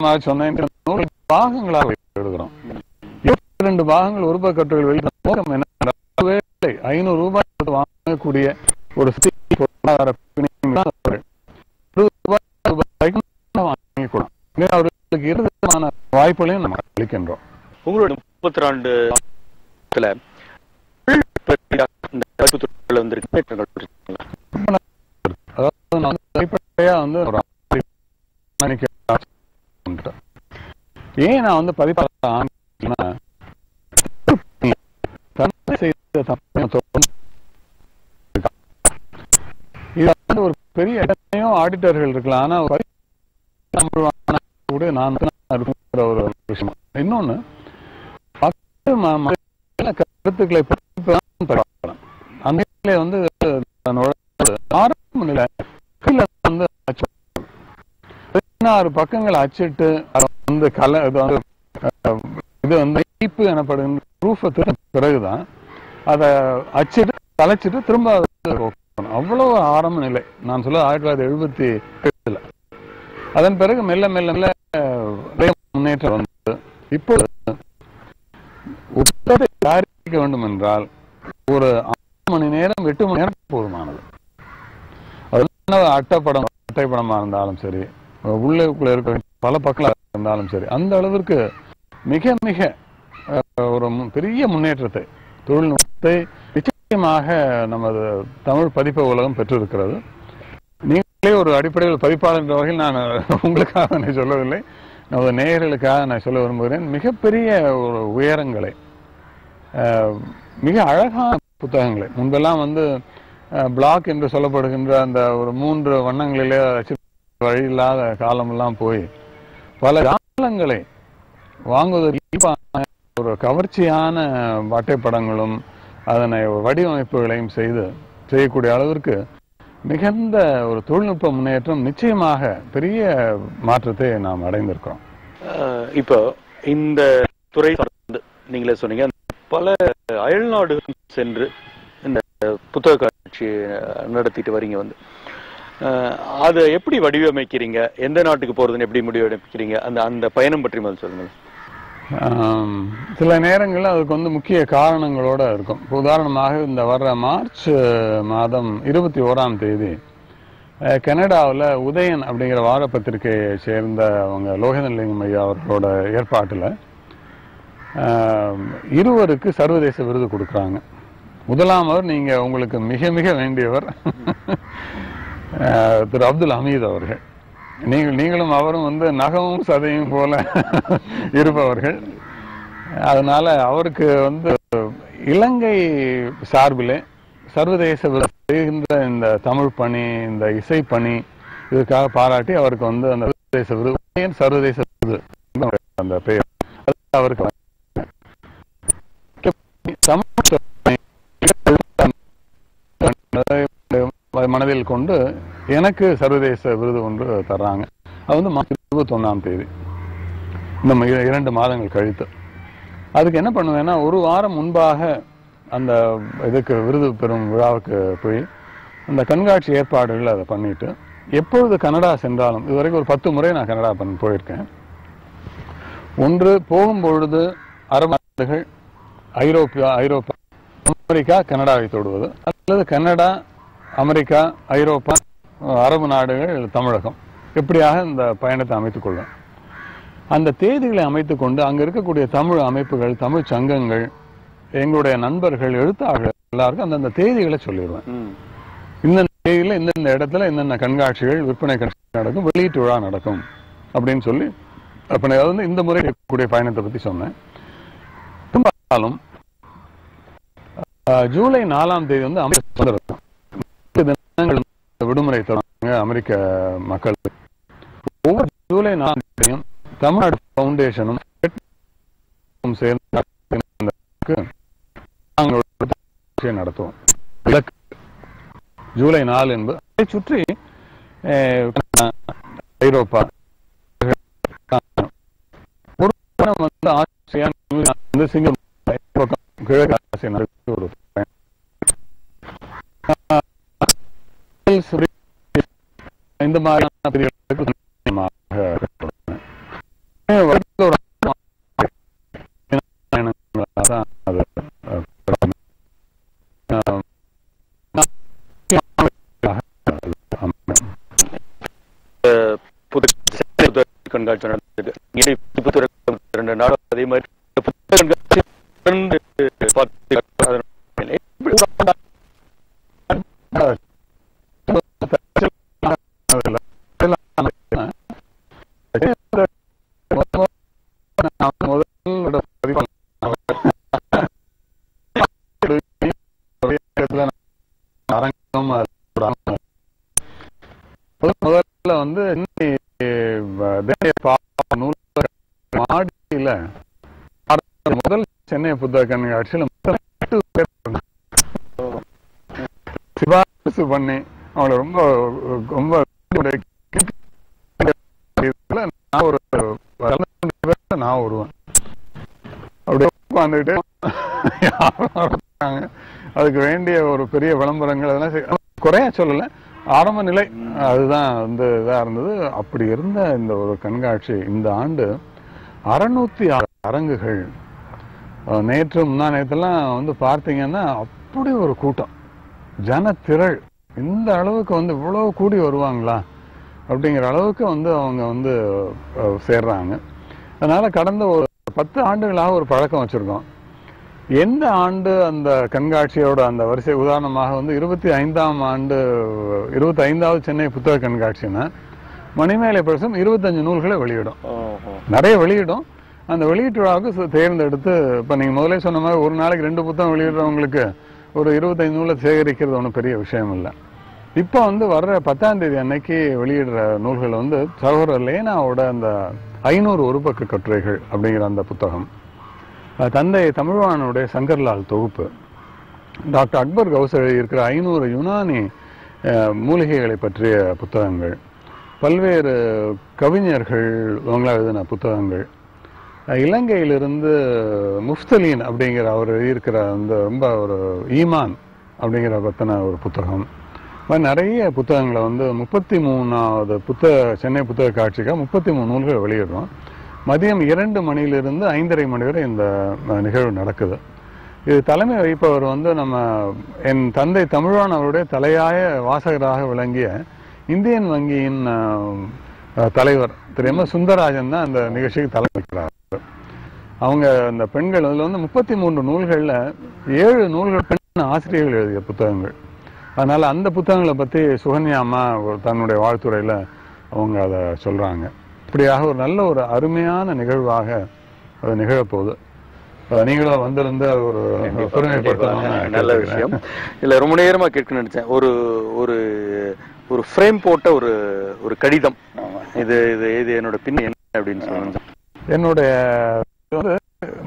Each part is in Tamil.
நான் சொன்னேன், பாகங்களாக எழுதுறோம். 22 பாகங்கள் ஒரு பக்கத்தில் வெளியிட நோக்கம் என்ன? 500 ரூபாய் வாங்கக்கூடிய ஒரு பொருளாதார அவர்களுக்கு இருந்தமான வாய்ப்புகளையும் நம்ம அளிக்கின்றோம். உங்களோட 32 ஏன் நான் வந்து பதிப்பாளர் ஒரு பெரிய இடத்தையோ ஆடிட்டர்கள் இருக்கலாம். ஆனா கூட நான் ஒரு விஷயம். இன்னொன்னு கருத்துக்களை அந்த வந்து ஆரம்ப நிலை வந்து 16 பக்கங்கள் அச்சிட்டு வந்து இது வந்து எனப்படுகின்ற ப்ரூஃபை பிறகுதான் அதை அச்சிட்டு கலைச்சிட்டு திரும்ப அவ்வளவு ஆரம்ப நிலை. நான் சொல்ல 1977. அதன் பிறகு மெல்ல மெல்ல மெல்ல முன்னேற்றம் வந்தது. இப்போது புத்தகத்தை தயாரிக்க வேண்டும் என்றால் ஒரு 6 மணி நேரம் 8 மணி நேரம் போதுமானது. அது அட்டைப்படமா இருந்தாலும் சரி, உள்ளுக்குள்ள இருக்க பல பக்கங்களாக இருந்தாலும் சரி, அந்த அளவிற்கு மிக மிக ஒரு பெரிய முன்னேற்றத்தை, தொழில்நுட்பத்தை நிச்சயமாக நமது தமிழ் பதிப்பு உலகம் பெற்றிருக்கிறது. நீங்களே ஒரு அடிப்படையில் பதிப்பாளர் என்ற வகையில் நான் உங்களுக்காக நான் சொல்லவில்லை, நமது நேயர்களுக்காக நான் சொல்ல விரும்புகிறேன். மிகப்பெரிய ஒரு உயரங்களை, மிக அழகான புத்தகங்களை, முன்பெல்லாம் வந்து பிளாக் என்று சொல்லப்படுகின்ற அந்த ஒரு 3 வண்ணங்களிலே வழி இல்லாத காலமெல்லாம் போய் பல காலங்களை வாங்குவதற்கு ஒரு கவர்ச்சியான அட்டைப்படங்களும் அதனை வடிவமைப்புகளையும் செய்யக்கூடிய அளவிற்கு மிகுந்த ஒரு தொழில்நுட்ப முன்னேற்றம், நிச்சயமாக பெரிய மாற்றத்தை நாம் அடைந்திருக்கிறோம். இப்போ இந்த துறை நீங்களே சொன்னீங்க, பல அயல் நாடுகள் சென்று இந்த புத்தக காட்சி நடத்திட்டு வரீங்க. வந்து அதை எப்படி வடிவமைக்கிறீங்க? எந்த நாட்டுக்கு போறதுன்னு எப்படி வடிவமைக்கிறீங்க? அந்த பயணம் பற்றி முதல் சொல்லுங்க. சில நேரங்களில் அதுக்கு வந்து முக்கிய காரணங்களோட இருக்கும். உதாரணமாக இந்த வர்ற மார்ச் மாதம் 21ஆம் தேதி கனடாவில் உதயன் அப்படிங்கிற வார பத்திரிகையை சேர்ந்த அவங்க லோகேந்திரலிங்கம் ஐயா அவர்களோட ஏற்பாட்டில் 2 சர்வதேச விருது கொடுக்குறாங்க. முதலாமவர் நீங்க உங்களுக்கு மிக மிக வேண்டியவர் திரு அப்துல் ஹமீத் அவர்கள். நீங்களும் அவரும் வந்து நகமும் சதையும் போல இருப்பவர்கள். அதனால அவருக்கு வந்து இலங்கை சார்பிலே சர்வதேச செய்கின்ற இந்த தமிழ் பணி, இந்த இசை பணி, இதுக்காக பாராட்டி அவருக்கு வந்து அந்த சர்வதேச விருது அந்த பெயர் அவருக்கு மனதில் கொண்டு எனக்கு சர்வதேச விருது ஒன்று தர்றாங்க. அது வந்து மார்ச் 21ஆம் தேதி, இந்த 2 மாதங்கள் கழித்து. அதுக்கு என்ன பண்ணுவேன்னா, ஒரு வாரம் முன்பாக அந்த இதுக்கு விருது பெறும் விழாவுக்கு போய் அந்த கண்காட்சி ஏற்பாடுகள் அதை பண்ணிட்டு, எப்பொழுது கனடா சென்றாலும், இதுவரைக்கும் ஒரு 10 முறை நான் கனடா போயிருக்கேன். ஒன்று போகும்பொழுது அரபு நாடுகள், ஐரோப்பா, அமெரிக்கா, கனடாவை தொடுவது, அல்லது கனடா, அமெரிக்கா, ஐரோப்பா, அரபு நாடுகள், தமிழகம், இப்படியாக இந்த பயணத்தை அமைத்துக் கொள்ளும். அந்த தேதிகளை அமைத்துக் கொண்டு அங்க இருக்கக்கூடிய தமிழ் அமைப்புகள், தமிழ் சங்கங்கள், எங்களுடைய நண்பர்கள், எழுத்தாளர்கள் எல்லாருக்கும் அந்தந்த தேதிகளை சொல்லிடுவேன். இந்த தேதியில இந்த இடத்துல என்னென்ன கண்காட்சிகள், விற்பனை கண்காட்சி நடக்கும், வெளியீட்டு விழா நடக்கும் அப்படின்னு சொல்லி வந்து இந்த முறை இருக்கக்கூடிய பயணத்தை பத்தி சொன்னேன். பெரும்பாலும் ஜூலை 4ஆம் தேதி வந்து அமெரிக்க தினங்கள் விடுமுறை தருவாங்க அமெரிக்க மக்களுக்கு. ஒவ்வொரு ஜூலை 4ஆம் தேதியும் தமிழ்நாடு பவுண்டேஷனும் சேர்ந்து நடத்துவோம். ஜூலை 4 என்பது அதை சுற்றி ஐரோப்பா, ஒரு வந்து ஆஸ்திரேலியா, நியூசிலாந்து, சிங்கப்பூர், கிழக்கு ஆசிய ஒரு இந்த மாதிரியான பிரிவுகளுக்கு கண்காட்சி நடந்தது. 2 நாள் அதே மாதிரி முதல்ல வந்து மாடியில முதல் சென்னை புத்தக கண்காட்சியில சிபாரிசு பண்ணி அவங்கள ரொம்ப ரொம்ப நான் வருவேன் அப்படியே உட்காந்துட்டு அதுக்கு வேண்டிய ஒரு பெரிய விளம்பரங்கள் அதெல்லாம் குறைய சொல்லல, ஆரம்ப நிலை அதுதான் வந்து இதா இருந்தது. அப்படி இருந்த இந்த ஒரு கண்காட்சி இந்த ஆண்டு 606 அரங்குகள். நேற்று முன்னா நேரத்தெல்லாம் வந்து பார்த்தீங்கன்னா அப்படி ஒரு கூட்டம், ஜனத்திரள். இந்த அளவுக்கு வந்து இவ்வளவு கூடி வருவாங்களா அப்படிங்கிற அளவுக்கு வந்து அவங்க வந்து சேர்றாங்க. அதனால கடந்த ஒரு 10 ஆண்டுகளாக ஒரு பழக்கம் வச்சிருக்கோம். எந்த ஆண்டு அந்த கண்காட்சியோட அந்த வரிசை, உதாரணமாக வந்து 25வது சென்னை புத்தக கண்காட்சின்னா மணிமேலை பிரசுரம் 25 நூல்களை வெளியிடும், நிறைய வெளியிடும். அந்த வெளியீட்டு விழாவுக்கு தேர்ந்தெடுத்து, இப்போ நீங்கள் முதலே சொன்ன மாதிரி ஒரு நாளைக்கு 2 புத்தகம் வெளியிடுறவங்களுக்கு ஒரு 25 நூலை சேகரிக்கிறது ஒன்றும் பெரிய விஷயம் இல்லை. இப்போ வந்து வர்ற 10ஆம் தேதி அன்னைக்கு வெளியிடுற நூல்கள் வந்து சகோதரர் லேனாவோட அந்த 500 ஒரு பக்க கட்டுரைகள் அப்படிங்கிற அந்த புத்தகம், தந்தை தமிழ்வாணனுடைய சங்கர்லால் தொகுப்பு, டாக்டர் அக்பர் கவுஸ் எழுதியிருக்கிற 500 யுனானி மூலிகைகளை பற்றிய புத்தகங்கள், பல்வேறு கவிஞர்கள் அவங்களா எழுதின புத்தகங்கள், இலங்கையிலிருந்து முஃப்தலீன் அப்படிங்கிற அவர் எழுதியிருக்கிற அந்த ரொம்ப ஒரு ஈமான் அப்படிங்கிற பற்றின ஒரு புத்தகம், நிறைய புத்தகங்களை வந்து 33வது சென்னை புத்தக காட்சிக்காக 33 நூல்கள் வெளியிடுறோம். மதியம் 2 மணியிலிருந்து 5:30 மணி வரை இந்த நிகழ்வு நடக்குது. இது தலைமை வகிப்பவர் வந்து என் தந்தை தமிழ்வாணன் அவருடைய தலையாய வாசகராக விளங்கிய இந்தியன் வங்கியின் தலைவர் திரு சுந்தரராஜன் தான் அந்த நிகழ்ச்சிக்கு தலைமை வைக்கிறார். அவங்க அந்த பெண்கள் அதில் வந்து 33 நூல்களில் 7 நூல்கள் பெண் ஆசிரியர்கள் எழுதிய புத்தகங்கள். அதனால அந்த புத்தகங்களை பற்றி சுகன்யாமா தன்னுடைய வாழ்த்துறையில் அவங்க அதை சொல்றாங்க. இப்படியாக ஒரு நல்ல ஒரு அருமையான நிகழ்வாக அது நிகழப்போகுது. நீங்களும் வந்திருந்த ஒரு பெருமைப்படுத்த நல்ல விஷயம். இல்ல ரொம்ப நேரமா கேட்க நினைச்சேன். ஒரு ஒரு ஒரு ஃப்ரேம் போட்ட ஒரு கடிதம், இது இது இது என்னோட பின் என்ன அப்படின்னு சொல்லுங்க. என்னுடைய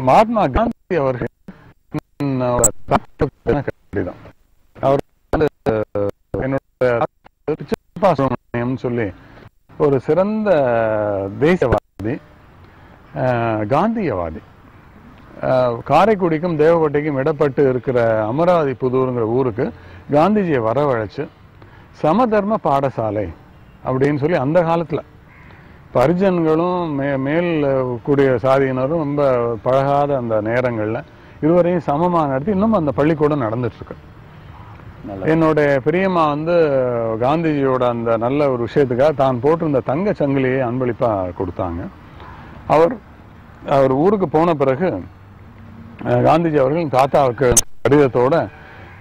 மகாத்மா காந்தி அவர்கள் கடிதம், அவர் என்னுடைய சொல்லி ஒரு சிறந்த தேசியவாதி, காந்தியவாதி. காரைக்குடிக்கும் தேவக்கோட்டைக்கும் இடப்பட்டு இருக்கிற அமராவதி புதூருங்கிற ஊருக்கு காந்திஜியை வரவழைச்சு சமதர்ம பாடசாலை அப்படின்னு சொல்லி அந்த காலத்துல பரிஜன்களும் மேல் கூடிய சாதியினரும் ரொம்ப பழகாத அந்த நேரங்கள்ல இருவரையும் சமமா நடத்தி இன்னும் அந்த பள்ளிக்கூடம் நடந்துட்டு இருக்கு. என்னுடைய பெரியம்மா வந்து காந்திஜியோட அந்த நல்ல ஒரு விஷயத்துக்காக தான் போட்டிருந்த தங்க சங்கிலியை அன்பளிப்பா கொடுத்தாங்க. அவர் ஊருக்கு போன பிறகு காந்திஜி அவர்கள் தாத்தாவுக்கு கடிதத்தோட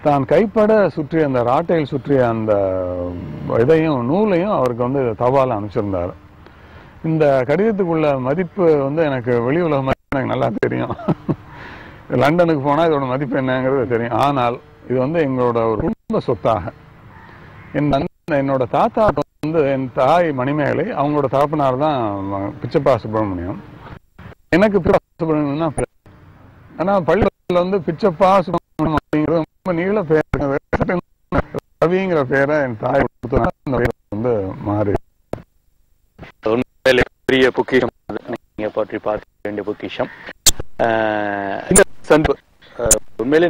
தான் கைப்பட சுற்றிய அந்த ராட்டையில் சுற்றிய அந்த இதையும் நூலையும் அவருக்கு வந்து தபால் அனுப்பிச்சிருந்தார். இந்த கடிதத்துக்குள்ள மதிப்பு வந்து எனக்கு வெளி உலகமாக எனக்கு நல்லா தெரியும். லண்டனுக்கு போனால் இதோட மதிப்பு என்னங்கிறது தெரியும். ஆனால் இது வந்து எங்களோட ஒரு குடும்ப சொத்தாக என்னோட தாத்தா வந்து என் தாய் மணிமேகலை, அவங்களோட தகப்பனார் தான் பிச்சப்பா சுப்பிரமணியம். எனக்கு சுப்பிரமணியம் தான். ஆனா பள்ளிக்கூடத்துல வந்து பிச்சப்பா சுப்பிரமணியம் அப்படிங்கிறது ரொம்ப நீள பேர், ரவிங்கிற பேரை என் தாய் வந்து மாறி. பெரிய பொக்கிஷம் நீங்க பற்றி பார்க்க வேண்டிய பொக்கிஷம். இந்த சந்திப்பு உண்மையிலே